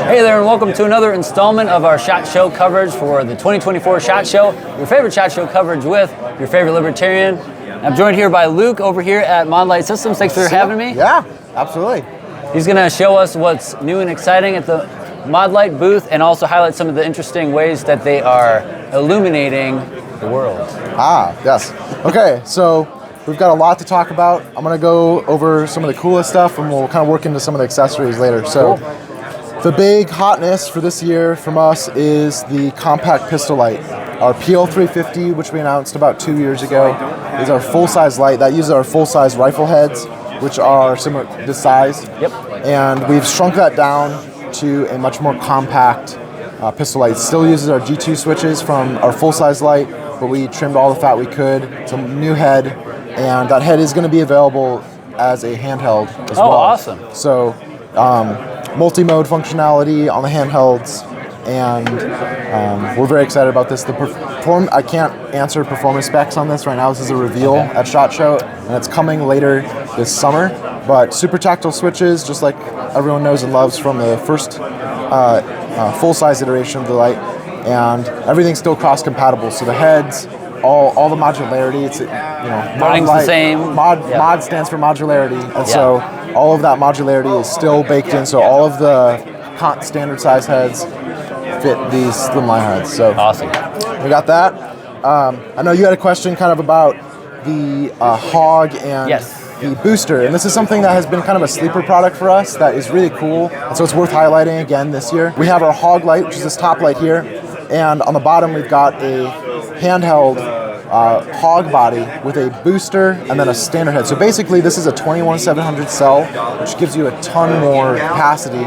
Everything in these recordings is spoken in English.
Hey there, and welcome to another installment of our SHOT Show coverage for the 2024 SHOT Show. Your favorite SHOT Show coverage with your favorite libertarian. I'm joined here by Luke over here at Modlite Systems. Thanks for having me. Yeah, absolutely. He's going to show us what's new and exciting at the Modlite booth and also highlight some of the interesting ways that they are illuminating the world. Yes. Okay, so we've got a lot to talk about. I'm going to go over some of the coolest stuff, and we'll kind of work into some of the accessories later. So, The big hotness for this year from us is the compact pistol light. Our PL350, which we announced about 2 years ago, is our full-size light. That uses our full-size rifle heads, which are similar to size. Yep. And we've shrunk that down to a much more compact pistol light. It still uses our G2 switches from our full-size light, but we trimmed all the fat we could. It's a new head, and that head is going to be available as a handheld as well. Oh, awesome. So multi-mode functionality on the handhelds, and we're very excited about this. I can't answer performance specs on this right now. This is a reveal at SHOT Show, and it's coming later this summer. But super tactile switches, just like everyone knows and loves from the first full-size iteration of the light, and everything's still cross-compatible. So the heads, all the modularity, it's Everything's the same. Mod stands for modularity, and so all of that modularity is still baked in. So all of the standard size heads fit these slimline heads. So awesome. We got that. I know you had a question kind of about the Hog and the booster, and this is something that has been kind of a sleeper product for us that is really cool, and so it's worth highlighting again this year. We have our Hog light, which is this top light here, and on the bottom we've got a handheld Hog body with a booster and then a standard head. So basically this is a 21700 cell, which gives you a ton more capacity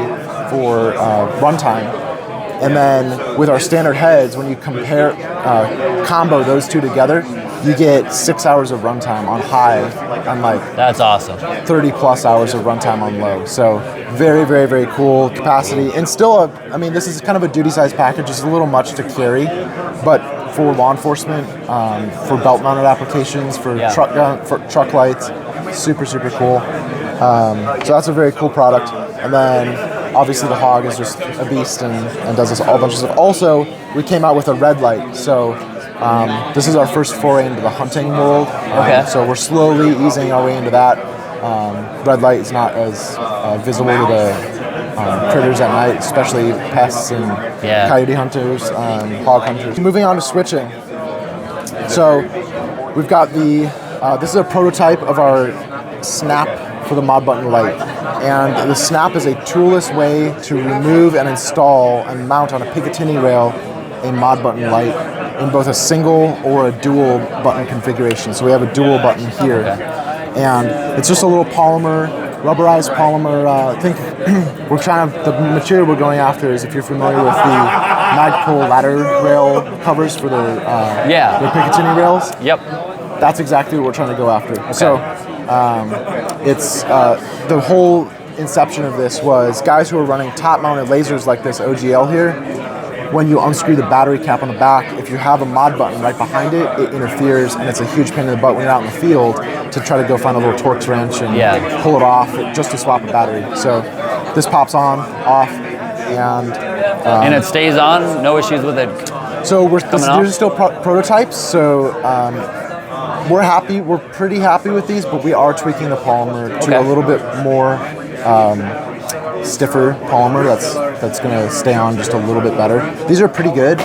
for runtime. And then with our standard heads, when you combo those two together, you get 6 hours of runtime on high, and that's awesome. 30 plus hours of runtime on low. So very, very, very cool capacity. And still, this is kind of a duty-sized package. It's a little much to carry, but for law enforcement, for belt-mounted applications, for truck lights, super, super cool. So that's a very cool product. And then obviously the Hog is just a beast and does this all bunch of stuff. Also, we came out with a red light. So this is our first foray into the hunting world. So we're slowly easing our way into that. Red light is not as visible to the critters at night, especially pests and coyote hunters, hog hunters. Moving on to switching. So we've got this is a prototype of our snap for the mod button light. And the snap is a toolless way to remove and install and mount on a Picatinny rail a mod button light in both a single or a dual button configuration. So we have a dual button here. And it's just a little rubberized polymer. I think the material we're going after is, if you're familiar with the Magpul ladder rail covers for the Picatinny rails. Yep. That's exactly what we're trying to go after. So it's the whole inception of this was guys who are running top-mounted lasers like this OGL here. When you unscrew the battery cap on the back, if you have a mod button right behind it, it interferes, and it's a huge pain in the butt when you're out in the field to try to go find a little Torx wrench and pull it off just to swap a battery. So this pops on, off, and it stays on. No issues with it. So these are still prototypes. So we're pretty happy with these, but we are tweaking the polymer to a little bit more stiffer polymer that's going to stay on just a little bit better. These are pretty good,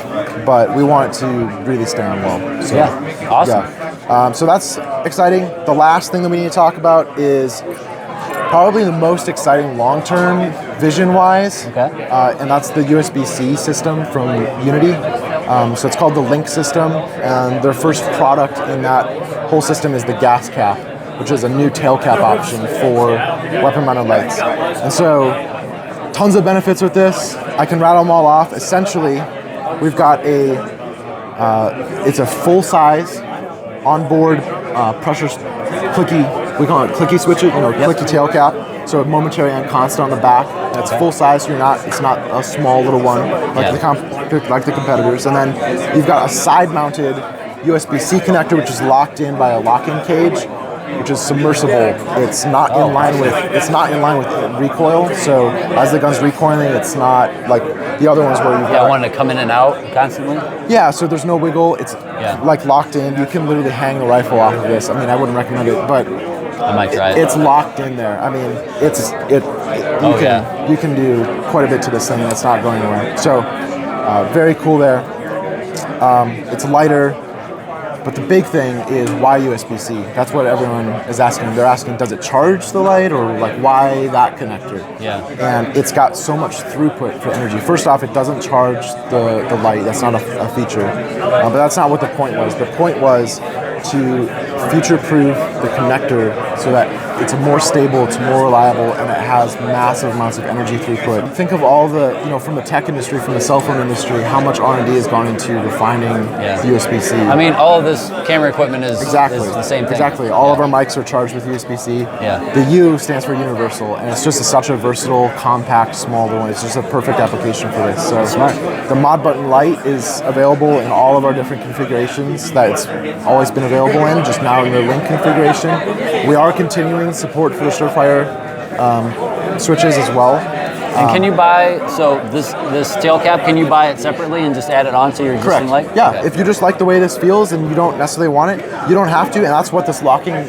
but we want it to really stay on well. So, awesome. So that's exciting. The last thing that we need to talk about is probably the most exciting long-term vision-wise, and that's the USB-C system from Unity. So it's called the Link system, and their first product in that whole system is the gas cap, which is a new tail cap option for weapon-mounted lights. And so tons of benefits with this. I can rattle them all off. Essentially, we've got it's a full-size onboard pressure clicky, we call it clicky switcher, clicky tail cap. So momentary and constant on the back. And it's full size, so it's not a small little one like the competitors. And then you've got a side-mounted USB-C connector, which is locked in by a lock-in cage. which is submersible. It's not in line with recoil. So as the gun's recoiling, it's not like the other ones where you've got one to come in and out constantly. Yeah, so there's no wiggle. It's like locked in. You can literally hang the rifle off of this. I mean, I wouldn't recommend it, but I might try it. It's locked in there. I mean, you can do quite a bit to this thing, and it's not going anywhere. So very cool there. It's lighter. But the big thing is why USB-C? That's what everyone is asking. They're asking, does it charge the light, or like why that connector? Yeah. And it's got so much throughput for energy. First off, it doesn't charge the light. That's not a feature. But that's not what the point was. The point was to future-proof the connector so that it's more stable, it's more reliable, and it has massive amounts of energy throughput. Think of all the, from the tech industry, from the cell phone industry, how much R&D has gone into refining USB-C. I mean, all of this camera equipment is the same thing. Exactly. All of our mics are charged with USB-C. Yeah. The U stands for universal, and it's just such a versatile, compact, small little one. It's just a perfect application for this. So smart. The Mod Button Lite is available in all of our different configurations that it's always been available in, just now in the Link configuration. We are continuing support for the Surefire switches as well. And can you buy, this tail cap, can you buy it separately and just add it onto your existing light? Yeah, okay. If you just like the way this feels and you don't necessarily want it, you don't have to, and that's what this locking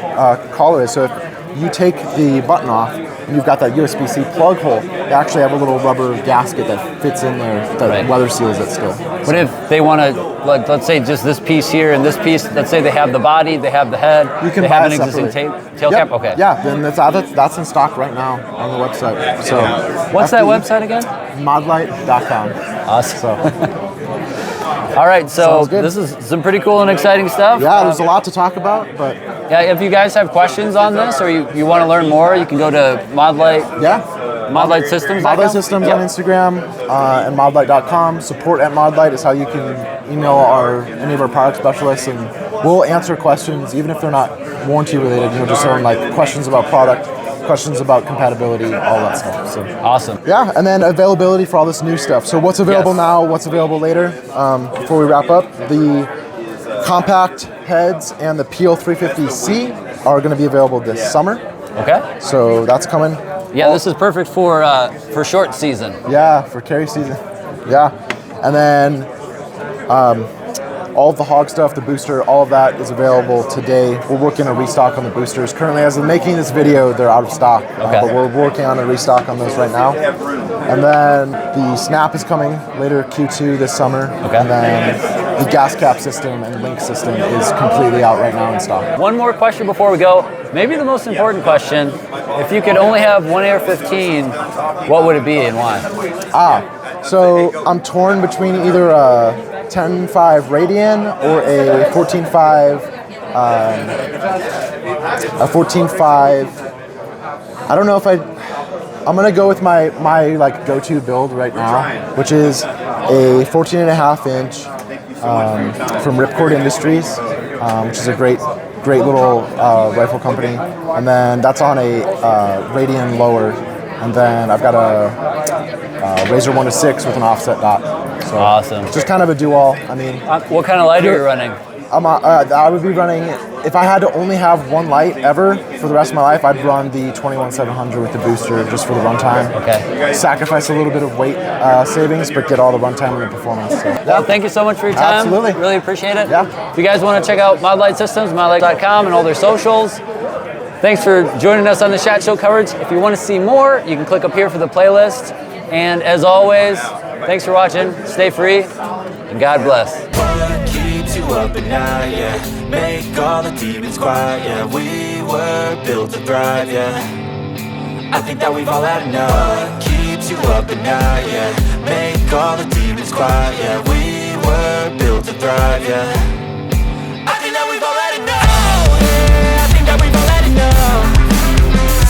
collar is. So if you take the button off and you've got that USB-C plug hole, they actually have a little rubber gasket that fits in there that weather seals it still. But if they want to, like, let's say just this piece here and this piece, let's say they have the body, they have the head, they have an existing tail cap? Okay. Yeah, then that's in stock right now on the website. So what's that website again? Modlite.com. Awesome. So. All right, so this is some pretty cool and exciting stuff. Yeah, there's a lot to talk about, but if you guys have questions on this or you want to learn more, you can go to Modlite. Yeah. Modlite Systems. Modlite Systems on Instagram and modlite.com. Support@Modlite is how you can email any of our product specialists, and we'll answer questions even if they're not warranty related. Just on like questions about product, questions about compatibility, all that stuff. So awesome. Yeah, and then availability for all this new stuff. So what's available now? What's available later? Before we wrap up, the compact heads and the PL350C are going to be available this summer. Okay. So that's coming. Yeah, this is perfect for short season. Yeah, for carry season. Yeah, and then all of the hog stuff, the booster, all of that is available today. We're working on a restock on the boosters. Currently, as of making this video, they're out of stock, but we're working on a restock on those right now. And then the snap is coming later Q2 this summer. Okay. And then the gas cap system and link system is completely out right now in stock. One more question before we go. Maybe the most important question. If you could only have one AR-15, what would it be and why? So I'm torn between either a 10.5 Radian or a 14.5. A 14.5. I don't know if I'm gonna go with my like go-to build right now, which is a 14.5 inch from Ripcord Industries, which is a great little rifle company, and then that's on a Radian lower, and then I've got a Razor 1-6 with an offset dot. So awesome. Just kind of a do-all. I mean, what kind of light are you running? I would be running, if I had to only have one light ever for the rest of my life, I'd run the 21-700 with the booster just for the runtime. Okay. Sacrifice a little bit of weight savings, but get all the runtime and the performance. So. Well, thank you so much for your time. Absolutely. Really appreciate it. Yeah. If you guys want to check out Modlite Systems, modlite.com and all their socials. Thanks for joining us on the SHOT Show coverage. If you want to see more, you can click up here for the playlist. And as always, thanks for watching. Stay free, and God bless. You up at night, yeah. Make all the demons quiet, yeah. We were built to thrive, yeah. I think that we've all had enough. What keeps you up at night, yeah. Make all the demons quiet, yeah. We were built to thrive, yeah. I think that we've all had enough. Oh, yeah, I think that we've all had enough.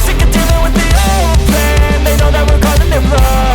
Sick of dealing with the old plan. They know that we're calling it wrong.